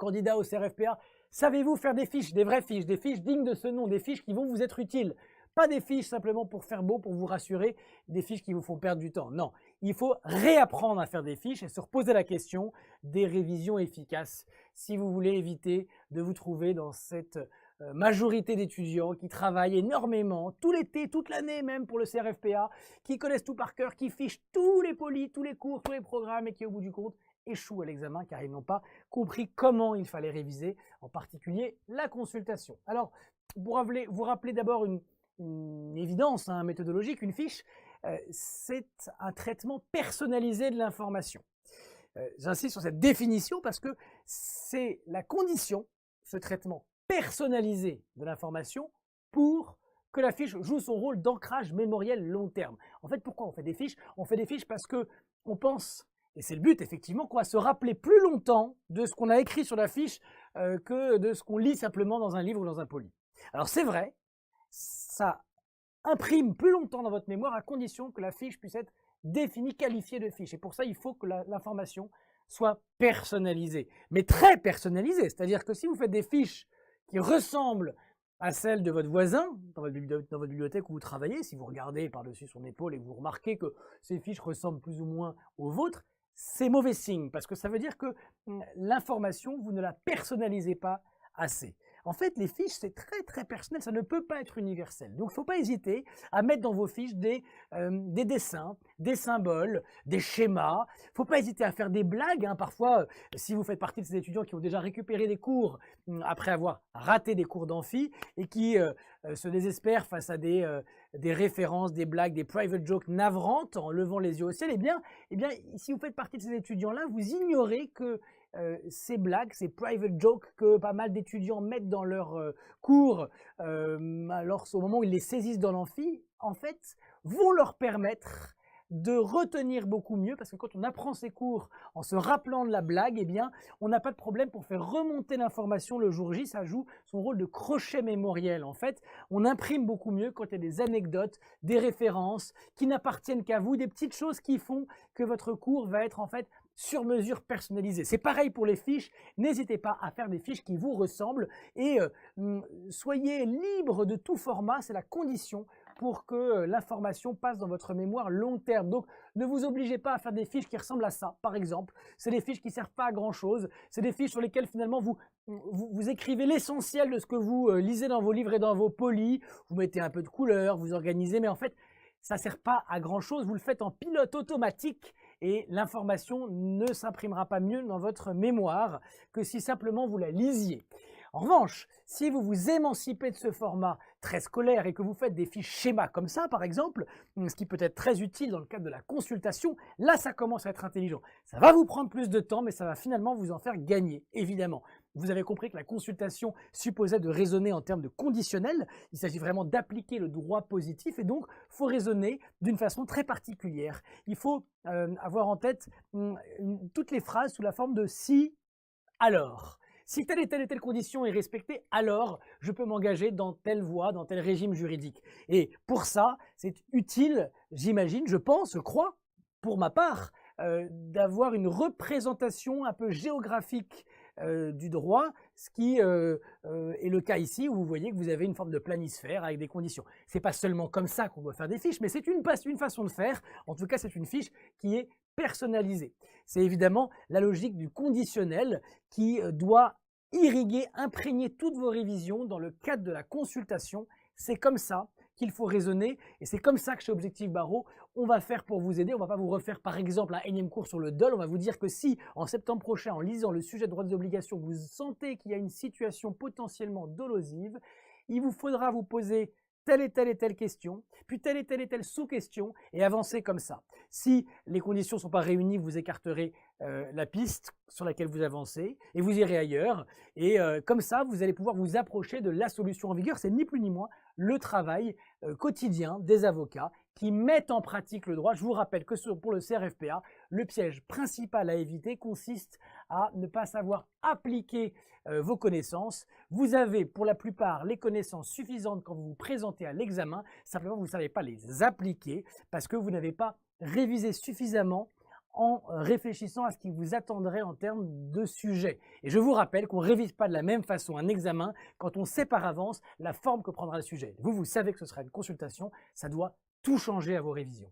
candidat au CRFPA, savez-vous faire des fiches, des vraies fiches, des fiches dignes de ce nom, des fiches qui vont vous être utiles? Pas des fiches simplement pour faire beau, pour vous rassurer, des fiches qui vous font perdre du temps. Non, il faut réapprendre à faire des fiches et se reposer la question des révisions efficaces si vous voulez éviter de vous trouver dans cette majorité d'étudiants qui travaillent énormément, tout l'été, toute l'année même pour le CRFPA, qui connaissent tout par cœur, qui fichent tous les polis, tous les cours, tous les programmes et qui au bout du compte échouent à l'examen car ils n'ont pas compris comment il fallait réviser, en particulier la consultation. Alors, pour vous rappeler d'abord une évidence méthodologique, une fiche, c'est un traitement personnalisé de l'information. J'insiste sur cette définition parce que c'est la condition, ce traitement personnalisé de l'information, pour que la fiche joue son rôle d'ancrage mémoriel long terme. En fait, pourquoi on fait des fiches? On fait des fiches parce que on pense, et c'est le but effectivement, qu'on va se rappeler plus longtemps de ce qu'on a écrit sur la fiche que de ce qu'on lit simplement dans un livre ou dans un poly. Alors c'est vrai, ça imprime plus longtemps dans votre mémoire à condition que la fiche puisse être définie, qualifiée de fiche. Et pour ça, il faut que l'information soit personnalisée, mais très personnalisée. C'est-à-dire que si vous faites des fiches qui ressemblent à celles de votre voisin dans votre bibliothèque où vous travaillez, si vous regardez par-dessus son épaule et que vous remarquez que ces fiches ressemblent plus ou moins aux vôtres, c'est mauvais signe parce que ça veut dire que l'information, vous ne la personnalisez pas assez. En fait, les fiches, c'est très personnel, ça ne peut pas être universel. Donc, il ne faut pas hésiter à mettre dans vos fiches des dessins, des symboles, des schémas. Il ne faut pas hésiter à faire des blagues. Parfois, si vous faites partie de ces étudiants qui ont déjà récupéré des cours après avoir raté des cours d'amphi et qui se désespèrent face à des références, des blagues, des private jokes navrantes en levant les yeux au ciel, eh bien, si vous faites partie de ces étudiants-là, vous ignorez que ces blagues, ces private jokes que pas mal d'étudiants mettent dans leurs cours, alors au moment où ils les saisissent dans l'amphi, en fait, vont leur permettre de retenir beaucoup mieux, parce que quand on apprend ces cours en se rappelant de la blague, eh bien, on n'a pas de problème pour faire remonter l'information le jour J. Ça joue son rôle de crochet mémoriel. En fait, on imprime beaucoup mieux quand il y a des anecdotes, des références qui n'appartiennent qu'à vous, des petites choses qui font que votre cours va être en fait sur mesure personnalisé. C'est pareil pour les fiches, n'hésitez pas à faire des fiches qui vous ressemblent et soyez libre de tout format, c'est la condition pour que l'information passe dans votre mémoire long terme. Donc ne vous obligez pas à faire des fiches qui ressemblent à ça, par exemple. C'est des fiches qui ne servent pas à grand chose, c'est des fiches sur lesquelles finalement vous écrivez l'essentiel de ce que vous lisez dans vos livres et dans vos polis, vous mettez un peu de couleur, vous organisez, mais en fait ça ne sert pas à grand chose, vous le faites en pilote automatique et l'information ne s'imprimera pas mieux dans votre mémoire que si simplement vous la lisiez. En revanche, si vous vous émancipez de ce format très scolaire et que vous faites des fiches schémas comme ça, par exemple, ce qui peut être très utile dans le cadre de la consultation, là, ça commence à être intelligent. Ça va vous prendre plus de temps, mais ça va finalement vous en faire gagner, évidemment. Vous avez compris que la consultation supposait de raisonner en termes de conditionnel. Il s'agit vraiment d'appliquer le droit positif et donc il faut raisonner d'une façon très particulière. Il faut avoir en tête toutes les phrases sous la forme de si, alors. Si telle et telle condition est respectée, alors je peux m'engager dans telle voie, dans tel régime juridique. Et pour ça, c'est utile, j'imagine, je pense, je crois, pour ma part, d'avoir une représentation un peu géographique du droit, ce qui est le cas ici où vous voyez que vous avez une forme de planisphère avec des conditions. C'est pas seulement comme ça qu'on doit faire des fiches, mais c'est une façon de faire. En tout cas, c'est une fiche qui est personnalisée. C'est évidemment la logique du conditionnel qui doit irriguer, imprégner toutes vos révisions dans le cadre de la consultation. C'est comme ça qu'il faut raisonner et c'est comme ça que chez Objectif Barreau, on va faire pour vous aider. On ne va pas vous refaire par exemple un énième cours sur le DOL. On va vous dire que si en septembre prochain, en lisant le sujet de droits et obligations, vous sentez qu'il y a une situation potentiellement dolosive, il vous faudra vous poser telle et telle question, puis telle et telle sous-question et avancer comme ça. Si les conditions ne sont pas réunies, vous écarterez la piste sur laquelle vous avancez et vous irez ailleurs. Et comme ça, vous allez pouvoir vous approcher de la solution en vigueur. C'est ni plus ni moins le travail quotidien des avocats qui mettent en pratique le droit. Je vous rappelle que pour le CRFPA, le piège principal à éviter consiste à ne pas savoir appliquer vos connaissances. Vous avez pour la plupart les connaissances suffisantes quand vous vous présentez à l'examen, simplement vous ne savez pas les appliquer parce que vous n'avez pas révisé suffisamment en réfléchissant à ce qui vous attendrait en termes de sujet. Et je vous rappelle qu'on ne révise pas de la même façon un examen quand on sait par avance la forme que prendra le sujet. Vous savez que ce sera une consultation, ça doit tout changer à vos révisions.